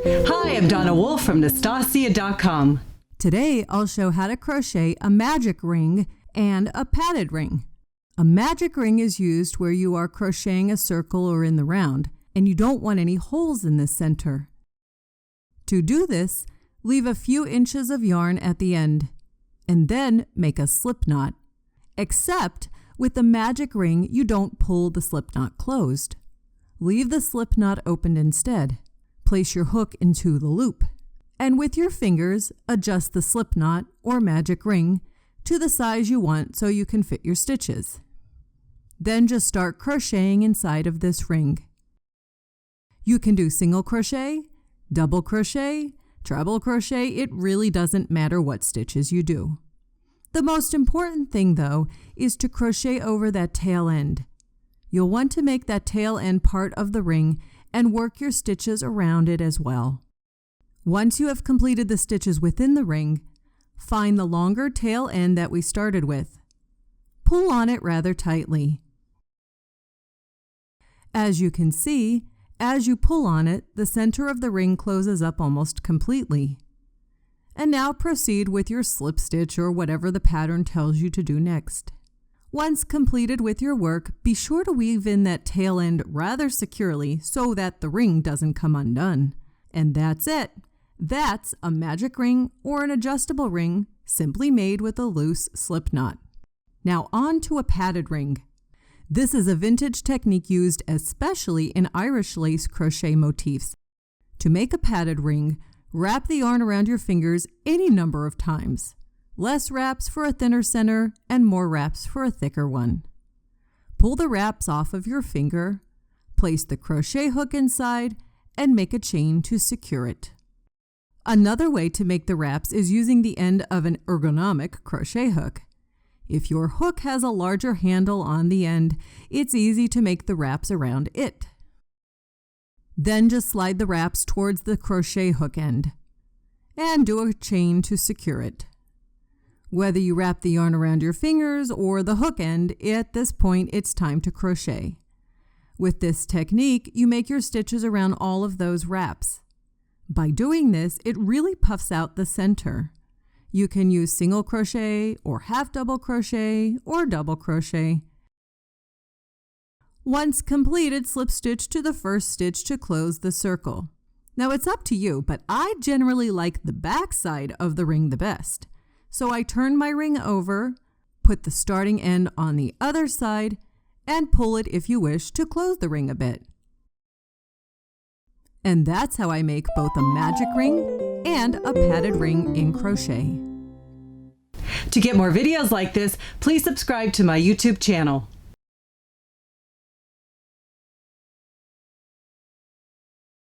Hi, I'm Donna Wolfe from Naztazia.com. Today, I'll show how to crochet a magic ring and a padded ring. A magic ring is used where you are crocheting a circle or in the round, and you don't want any holes in the center. To do this, leave a few inches of yarn at the end, and then make a slip knot. Except with the magic ring, you don't pull the slip knot closed. Leave the slip knot opened instead. Place your hook into the loop, and with your fingers, adjust the slip knot or magic ring to the size you want so you can fit your stitches. Then just start crocheting inside of this ring. You can do single crochet, double crochet, treble crochet. It really doesn't matter what stitches you do. The most important thing though is to crochet over that tail end. You'll want to make that tail end part of the ring and work your stitches around it as well. Once you have completed the stitches within the ring, find the longer tail end that we started with. Pull on it rather tightly. As you can see, as you pull on it, the center of the ring closes up almost completely. And now proceed with your slip stitch or whatever the pattern tells you to do next. Once completed with your work, be sure to weave in that tail end rather securely so that the ring doesn't come undone. And that's it. That's a magic ring or an adjustable ring simply made with a loose slip knot. Now on to a padded ring. This is a vintage technique used especially in Irish lace crochet motifs. To make a padded ring, wrap the yarn around your fingers any number of times. Less wraps for a thinner center and more wraps for a thicker one. Pull the wraps off of your finger, place the crochet hook inside, and make a chain to secure it. Another way to make the wraps is using the end of an ergonomic crochet hook. If your hook has a larger handle on the end, it's easy to make the wraps around it. Then just slide the wraps towards the crochet hook end and do a chain to secure it. Whether you wrap the yarn around your fingers or the hook end, at this point it's time to crochet. With this technique, you make your stitches around all of those wraps. By doing this, it really puffs out the center. You can use single crochet or half double crochet or double crochet. Once completed, slip stitch to the first stitch to close the circle. Now it's up to you, but I generally like the back side of the ring the best. So I turn my ring over, put the starting end on the other side, and pull it if you wish to close the ring a bit. And that's how I make both a magic ring and a padded ring in crochet. To get more videos like this, please subscribe to my YouTube channel.